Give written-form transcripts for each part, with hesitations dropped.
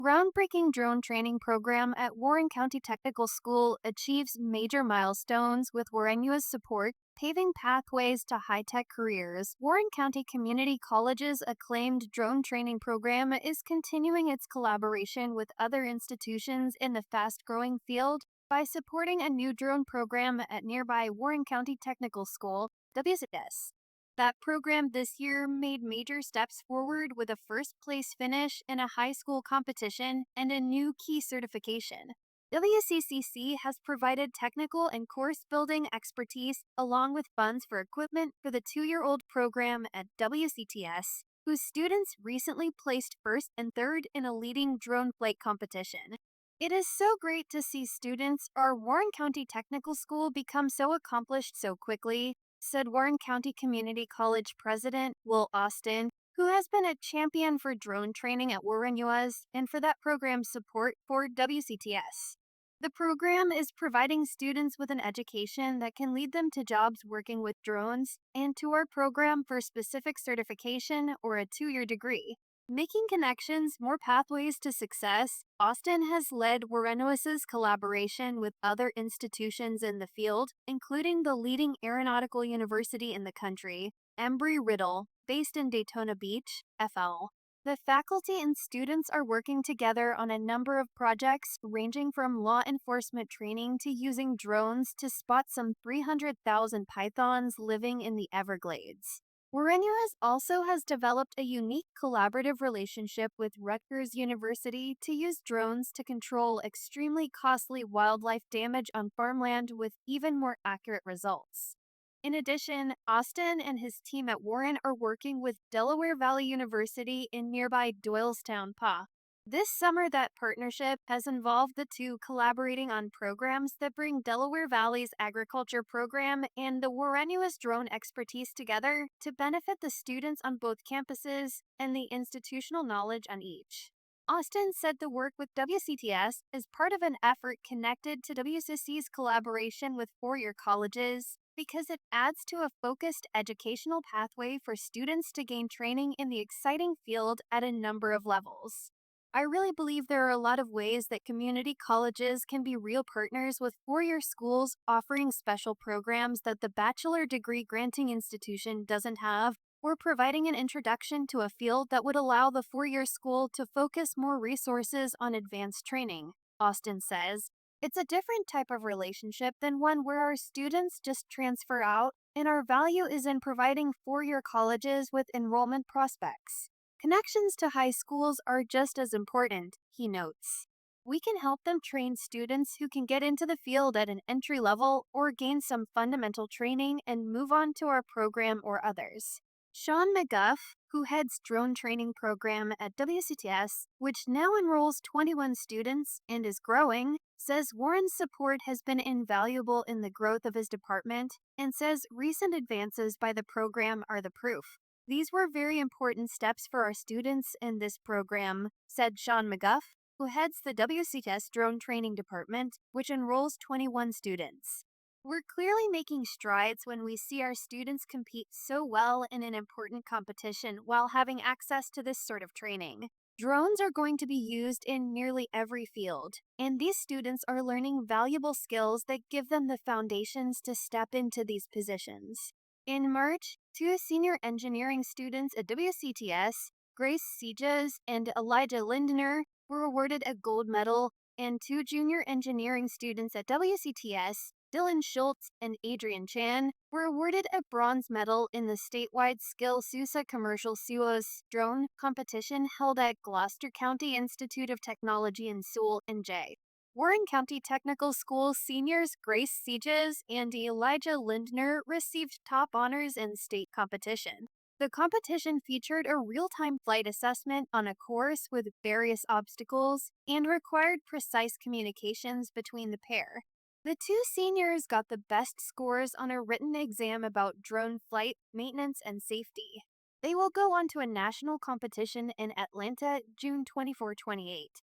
Groundbreaking drone training program at Warren County Technical School achieves major milestones with WarrenUAS support, paving pathways to high-tech careers. Warren County Community College's acclaimed drone training program is continuing its collaboration with other institutions in the fast-growing field by supporting a new drone program at nearby Warren County Technical School, WCTS. That program this year made major steps forward with a first place finish in a high school competition and a new key certification. WCCC has provided technical and course building expertise along with funds for equipment for the 2-year-old program at WCTS, whose students recently placed first and third in a leading drone flight competition. It is so great to see students at our Warren County Technical School become so accomplished so quickly, said Warren County Community College President Will Austin, who has been a champion for drone training at WarrenUAS and for that program's support for WCTS. The program is providing students with an education that can lead them to jobs working with drones and to our program for specific certification or a 2-year degree. Making connections, more pathways to success, Austin has led WarrenUAS's collaboration with other institutions in the field, including the leading aeronautical university in the country, Embry-Riddle, based in Daytona Beach, FL. The faculty and students are working together on a number of projects ranging from law enforcement training to using drones to spot some 300,000 pythons living in the Everglades. WarrenUAS also has developed a unique collaborative relationship with Rutgers University to use drones to control extremely costly wildlife damage on farmland with even more accurate results. In addition, Austin and his team at Warren are working with Delaware Valley University in nearby Doylestown, PA. This summer, that partnership has involved the two collaborating on programs that bring Delaware Valley's agriculture program and the WarrenUAS drone expertise together to benefit the students on both campuses and the institutional knowledge on each. Austin said the work with WCTS is part of an effort connected to WCC's collaboration with four-year colleges because it adds to a focused educational pathway for students to gain training in the exciting field at a number of levels. I really believe there are a lot of ways that community colleges can be real partners with four-year schools offering special programs that the bachelor degree granting institution doesn't have, or providing an introduction to a field that would allow the four-year school to focus more resources on advanced training, Austin says. It's a different type of relationship than one where our students just transfer out, and our value is in providing four-year colleges with enrollment prospects. Connections to high schools are just as important, he notes. We can help them train students who can get into the field at an entry level or gain some fundamental training and move on to our program or others. Sean McGuff, who heads drone training program at WCTS, which now enrolls 21 students and is growing, says Warren's support has been invaluable in the growth of his department and says recent advances by the program are the proof. These were very important steps for our students in this program, said Sean McGuff, who heads the WCTS Drone Training Department, which enrolls 21 students. We're clearly making strides when we see our students compete so well in an important competition while having access to this sort of training. Drones are going to be used in nearly every field, and these students are learning valuable skills that give them the foundations to step into these positions. In March, two senior engineering students at WCTS, Grace Sieges and Elijah Lindner, were awarded a gold medal, and two junior engineering students at WCTS, Dylan Schultz and Adrian Chan, were awarded a bronze medal in the statewide Skill SUSA Commercial SUOS drone competition held at Gloucester County Institute of Technology in Sewell, NJ. Warren County Technical School seniors Grace Sieges and Elijah Lindner received top honors in state competition. The competition featured a real-time flight assessment on a course with various obstacles and required precise communications between the pair. The two seniors got the best scores on a written exam about drone flight, maintenance, and safety. They will go on to a national competition in Atlanta, June 24-28.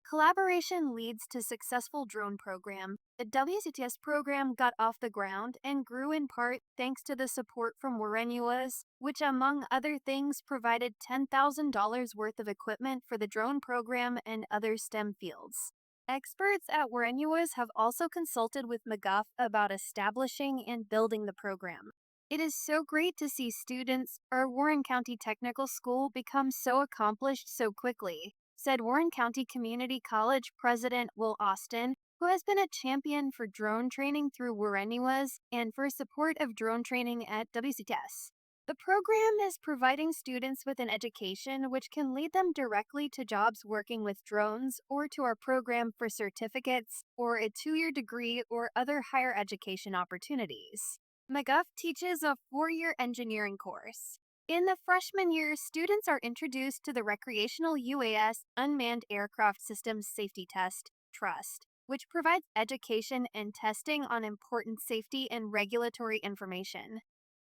Collaboration leads to successful drone program. The WCTS program got off the ground and grew in part thanks to the support from WarrenUAS, which among other things provided $10,000 worth of equipment for the drone program and other STEM fields. Experts at WarrenUAS have also consulted with McGuff about establishing and building the program. It is so great to see students our Warren County Technical School become so accomplished so quickly, said Warren County Community College President Will Austin, who has been a champion for drone training through WarrenUAS and for support of drone training at WCTS. The program is providing students with an education which can lead them directly to jobs working with drones or to our program for certificates or a 2-year degree or other higher education opportunities. McGuff teaches a 4-year engineering course. In the freshman year, students are introduced to the Recreational UAS Unmanned Aircraft Systems Safety Test, TRUST, which provides education and testing on important safety and regulatory information.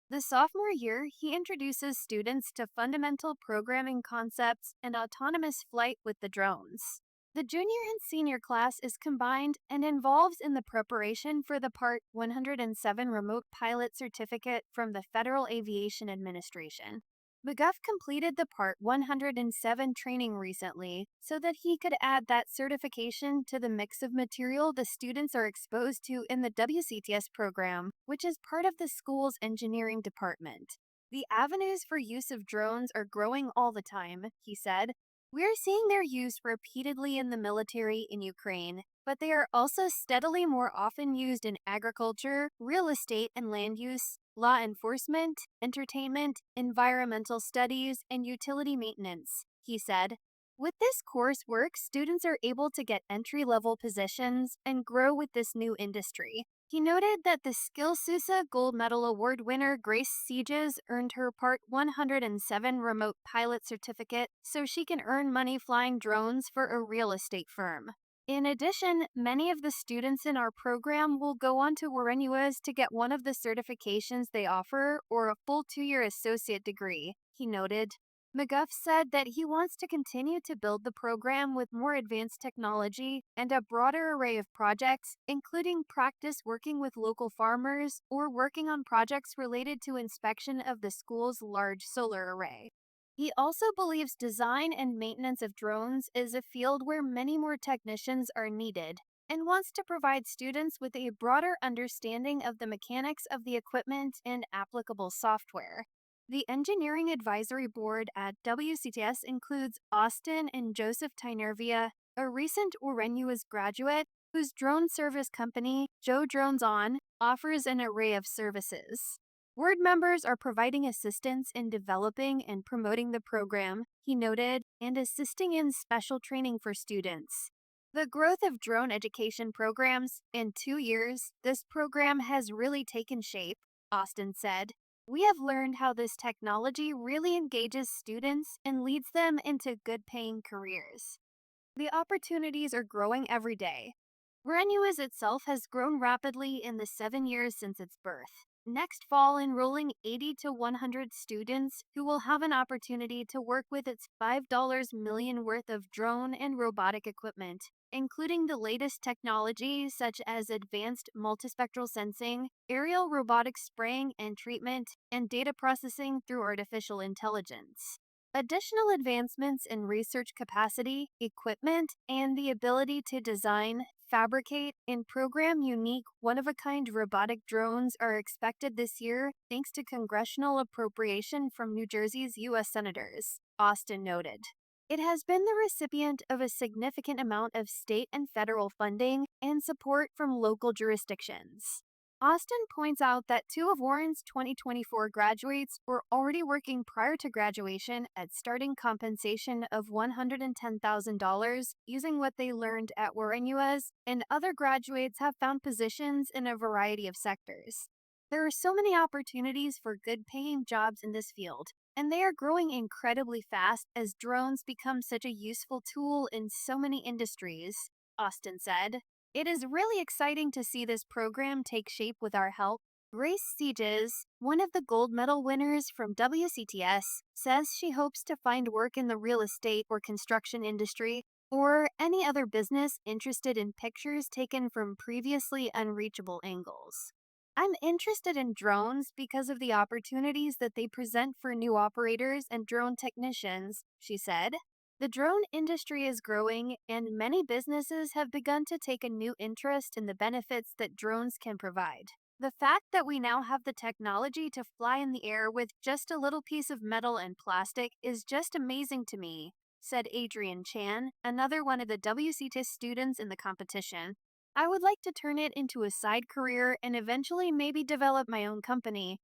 The sophomore year, he introduces students to fundamental programming concepts and autonomous flight with the drones. The junior and senior class is combined and involves in the preparation for the Part 107 Remote Pilot Certificate from the Federal Aviation Administration. McGuff completed the Part 107 training recently so that he could add that certification to the mix of material the students are exposed to in the WCTS program, which is part of the school's engineering department. The avenues for use of drones are growing all the time, he said. We are seeing their use repeatedly in the military in Ukraine, but they are also steadily more often used in agriculture, real estate and land use, law enforcement, entertainment, environmental studies, and utility maintenance, he said. With this coursework, students are able to get entry-level positions and grow with this new industry. He noted that the SkillSUSA Gold Medal Award winner Grace Sieges earned her Part 107 Remote Pilot Certificate so she can earn money flying drones for a real estate firm. In addition, many of the students in our program will go on to WarrenUAS to get one of the certifications they offer or a full 2-year associate degree, he noted. McGuff said that he wants to continue to build the program with more advanced technology and a broader array of projects, including practice working with local farmers or working on projects related to inspection of the school's large solar array. He also believes design and maintenance of drones is a field where many more technicians are needed and wants to provide students with a broader understanding of the mechanics of the equipment and applicable software. The Engineering Advisory Board at WCTS includes Austin and Joseph Tynervia, a recent WarrenUAS graduate whose drone service company, Joe Drones On, offers an array of services. Board members are providing assistance in developing and promoting the program, he noted, and assisting in special training for students. The growth of drone education programs in 2 years, this program has really taken shape, Austin said. We have learned how this technology really engages students and leads them into good-paying careers. The opportunities are growing every day. WarrenUAS itself has grown rapidly in the 7 years since its birth. Next fall, enrolling 80 to 100 students who will have an opportunity to work with its $5 million worth of drone and robotic equipment, including the latest technology such as advanced multispectral sensing, aerial robotic spraying and treatment, and data processing through artificial intelligence. Additional advancements in research capacity, equipment, and the ability to design, fabricate, and program unique, one-of-a-kind robotic drones are expected this year thanks to congressional appropriation from New Jersey's U.S. senators, Austin noted. It has been the recipient of a significant amount of state and federal funding and support from local jurisdictions. Austin points out that 2 of Warren's 2024 graduates were already working prior to graduation at starting compensation of $110,000 using what they learned at WarrenUAS, and other graduates have found positions in a variety of sectors. There are so many opportunities for good-paying jobs in this field, and they are growing incredibly fast as drones become such a useful tool in so many industries, Austin said. It is really exciting to see this program take shape with our help. Grace Sieges, one of the gold medal winners from WCTS, says she hopes to find work in the real estate or construction industry or any other business interested in pictures taken from previously unreachable angles. I'm interested in drones because of the opportunities that they present for new operators and drone technicians, she said. The drone industry is growing, and many businesses have begun to take a new interest in the benefits that drones can provide. The fact that we now have the technology to fly in the air with just a little piece of metal and plastic is just amazing to me, said Adrian Chan, another one of the WCTS students in the competition. I would like to turn it into a side career and eventually maybe develop my own company.